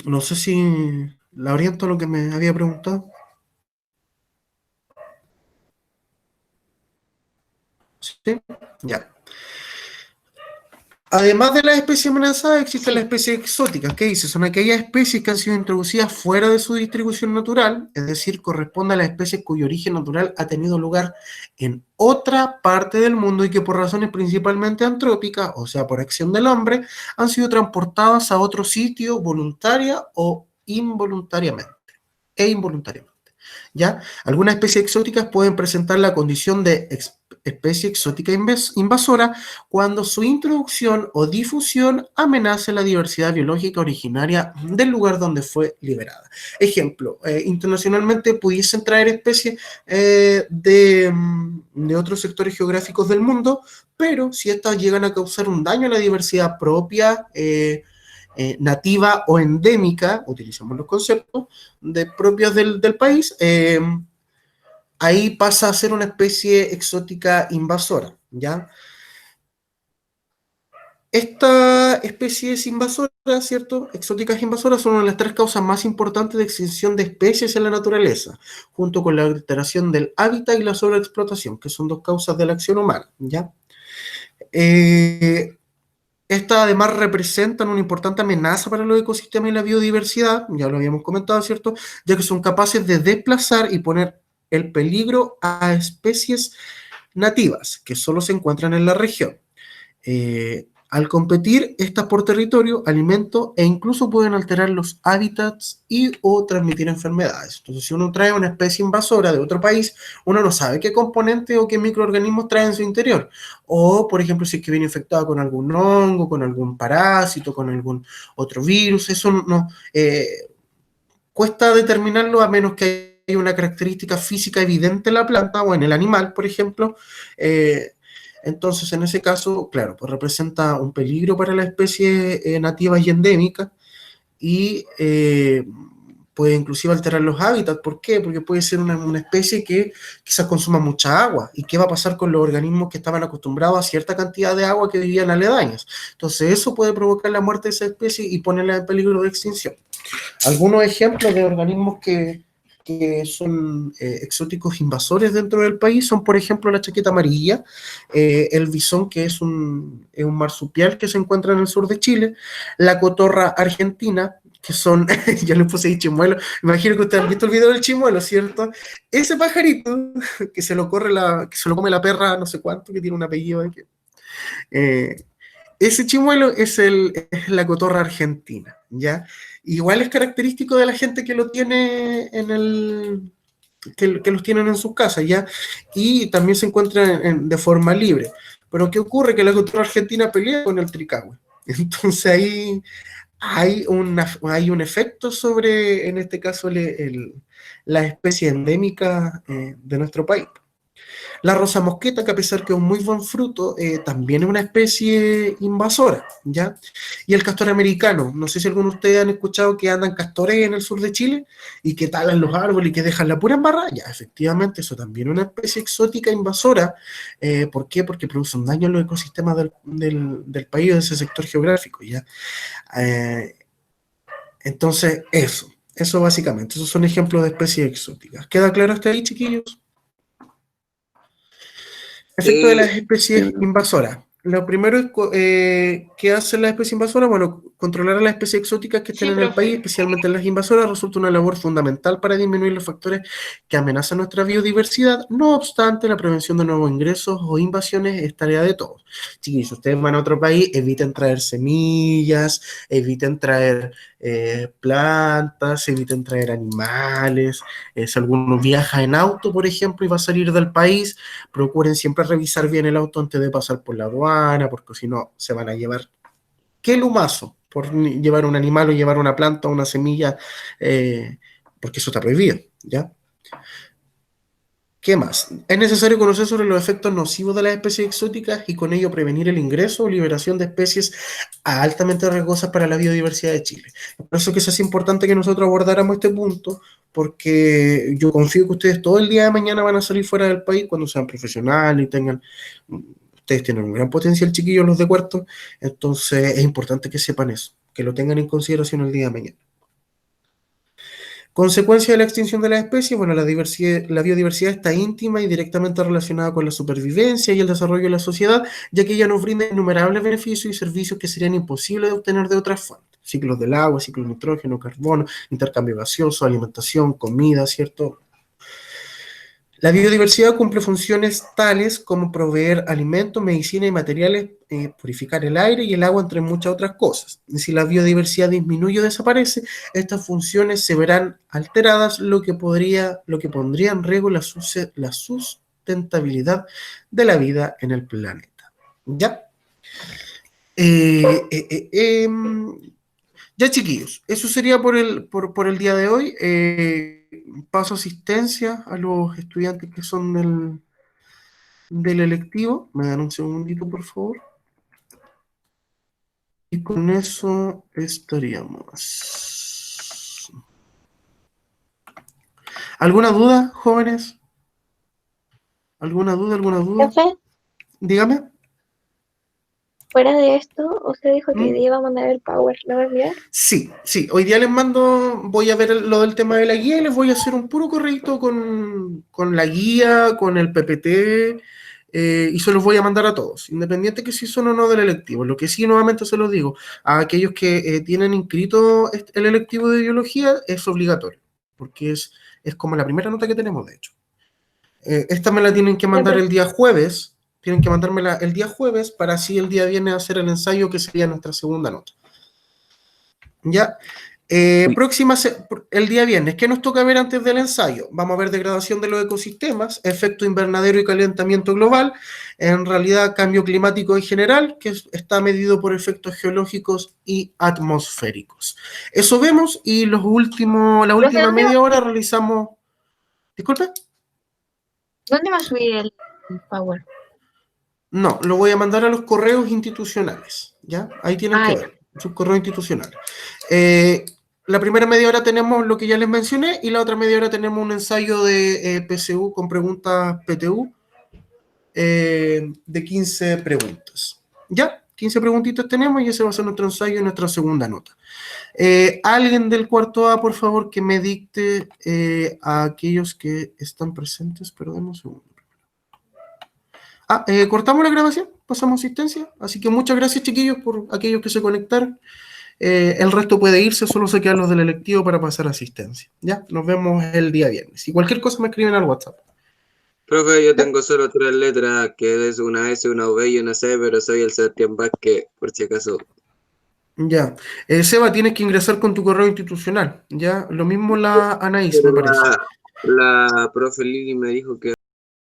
No sé si la oriento a lo que me había preguntado. ¿Sí? Ya. Además de las especies amenazadas, existen las especies exóticas. ¿Qué dice? Son aquellas especies que han sido introducidas fuera de su distribución natural, es decir, corresponde a las especies cuyo origen natural ha tenido lugar en otra parte del mundo y que por razones principalmente antrópicas, o sea, por acción del hombre, han sido transportadas a otro sitio voluntaria o involuntariamente. ¿Ya? Algunas especies exóticas pueden presentar la condición de especie exótica invasora cuando su introducción o difusión amenace la diversidad biológica originaria del lugar donde fue liberada. Ejemplo, internacionalmente pudiesen traer especies de otros sectores geográficos del mundo, pero si estas llegan a causar un daño a la diversidad propia, nativa o endémica, utilizamos los conceptos propios del país, ahí pasa a ser una especie exótica invasora, ¿ya? Estas especies invasoras, ¿cierto? Exóticas invasoras son una de las tres causas más importantes de extinción de especies en la naturaleza, junto con la alteración del hábitat y la sobreexplotación, que son dos causas de la acción humana, ¿ya? Estas además representan una importante amenaza para los ecosistemas y la biodiversidad, ya lo habíamos comentado, ¿cierto? Ya que son capaces de desplazar y poner el peligro a especies nativas que solo se encuentran en la región. Al competir, estas por territorio, alimento e incluso pueden alterar los hábitats y o transmitir enfermedades. Entonces, si uno trae una especie invasora de otro país, uno no sabe qué componentes o qué microorganismos trae en su interior. O, por ejemplo, si es que viene infectado con algún hongo, con algún parásito, con algún otro virus, eso no cuesta determinarlo a menos que haya una característica física evidente en la planta o en el animal, por ejemplo. Entonces, en ese caso, claro, pues representa un peligro para las especies nativas y endémicas y puede inclusive alterar los hábitats. ¿Por qué? Porque puede ser una especie que quizás consuma mucha agua. ¿Y qué va a pasar con los organismos que estaban acostumbrados a cierta cantidad de agua que vivían aledañas? Entonces eso puede provocar la muerte de esa especie y ponerla en peligro de extinción. Algunos ejemplos de organismos que son exóticos invasores dentro del país son, por ejemplo, la chaqueta amarilla, el bisón, que es un marsupial que se encuentra en el sur de Chile, la cotorra argentina, que son, ya le puse ahí chimuelo, imagino que ustedes han visto el video del chimuelo, ¿cierto? Ese pajarito que se lo come la perra, no sé cuánto, que tiene un apellido aquí. Ese chimuelo es la cotorra argentina, ¿ya? Igual es característico de la gente que lo tiene que los tienen en sus casas, ¿ya? Y también se encuentran de forma libre. Pero ¿qué ocurre? Que la cotorra argentina pelea con el tricahue. Entonces ahí hay un efecto sobre, en este caso, la especie endémica de nuestro país. La rosa mosqueta, que a pesar que es un muy buen fruto, también es una especie invasora, ¿ya? Y el castor americano, no sé si algunos de ustedes han escuchado que andan castores en el sur de Chile y que talan los árboles y que dejan la pura embarrada. Ya, efectivamente, eso también es una especie exótica invasora. ¿Por qué? Porque produce un daño en los ecosistemas del país, de ese sector geográfico, ¿ya? Entonces, eso básicamente, esos son ejemplos de especies exóticas. ¿Queda claro hasta ahí, chiquillos? Efecto de las especies invasoras. Lo primero es, ¿qué hacen las especies invasoras? Bueno, controlar a las especies exóticas que estén Sí, en el profe. país, especialmente las invasoras, resulta una labor fundamental para disminuir los factores que amenazan nuestra biodiversidad. No obstante, la prevención de nuevos ingresos o invasiones es tarea de todos. Chiquillos, si ustedes van a otro país, eviten traer semillas, eviten traer plantas, eviten traer animales. Si alguno viaja en auto, por ejemplo, y va a salir del país, procuren siempre revisar bien el auto antes de pasar por la aduana, porque si no, se van a llevar qué lumazo por llevar un animal o llevar una planta o una semilla, porque eso está prohibido, ¿ya? ¿Qué más? Es necesario conocer sobre los efectos nocivos de las especies exóticas y con ello prevenir el ingreso o liberación de especies altamente riesgosas para la biodiversidad de Chile. Por eso que es así importante que nosotros abordáramos este punto, porque yo confío que ustedes todo el día de mañana van a salir fuera del país cuando sean profesionales y tengan... Ustedes tienen un gran potencial, chiquillos, los de cuarto, entonces es importante que sepan eso, que lo tengan en consideración el día de mañana. Consecuencia de la extinción de las especies, bueno, la biodiversidad está íntima y directamente relacionada con la supervivencia y el desarrollo de la sociedad, ya que ella nos brinda innumerables beneficios y servicios que serían imposibles de obtener de otras fuentes. Ciclos del agua, ciclos de nitrógeno, carbono, intercambio gaseoso, alimentación, comida, ¿cierto? La biodiversidad cumple funciones tales como proveer alimentos, medicina y materiales, purificar el aire y el agua, entre muchas otras cosas. Y si la biodiversidad disminuye o desaparece, estas funciones se verán alteradas, lo que pondría en riesgo la sustentabilidad de la vida en el planeta. ¿Ya? Ya, chiquillos, eso sería por el día de hoy. Paso asistencia a los estudiantes que son del electivo. Me dan un segundito, por favor. Y con eso estaríamos. ¿Alguna duda, jóvenes? ¿Alguna duda? Profe, Dígame. fuera de esto, usted dijo que iba a mandar el Power, ¿lo va a enviar? Sí. Hoy día les mando, voy a ver lo del tema de la guía y les voy a hacer un puro correíto con la guía, con el PPT, y se los voy a mandar a todos, independiente que si son o no del electivo. Lo que sí, nuevamente se los digo, a aquellos que tienen inscrito el electivo de biología, es obligatorio, porque es como la primera nota que tenemos, de hecho. Esta me la tienen que mandar el día jueves, tienen que mandármela el día jueves para así el día viernes hacer el ensayo, que sería nuestra segunda nota. ¿Ya? El día viernes, ¿qué nos toca ver antes del ensayo? Vamos a ver degradación de los ecosistemas, efecto invernadero y calentamiento global, en realidad cambio climático en general, que está medido por efectos geológicos y atmosféricos. Eso vemos y la última media hora realizamos... ¿Disculpe? ¿Dónde va a subir el Power? No, lo voy a mandar a los correos institucionales, ¿ya? Ahí tienen que ver. Su correo institucional. La primera media hora tenemos lo que ya les mencioné y la otra media hora tenemos un ensayo de PSU con preguntas PTU de 15 preguntas. ¿Ya? 15 preguntitas tenemos y ese va a ser nuestro ensayo y nuestra segunda nota. Alguien del cuarto A, por favor, que me dicte a aquellos que están presentes. Perdón un segundo. Cortamos la grabación, pasamos asistencia. Así que muchas gracias, chiquillos, por aquellos que se conectaron. El resto puede irse, solo se quedan los del electivo para pasar asistencia. Ya, nos vemos el día viernes. Si cualquier cosa me escriben al WhatsApp. Profe, yo tengo solo 3 letras, que es una S, una V y una C, pero soy el Sebastián Vázquez, por si acaso. Ya. Seba, tienes que ingresar con tu correo institucional. Ya, lo mismo la Anaís, me parece. La profe Lili me dijo que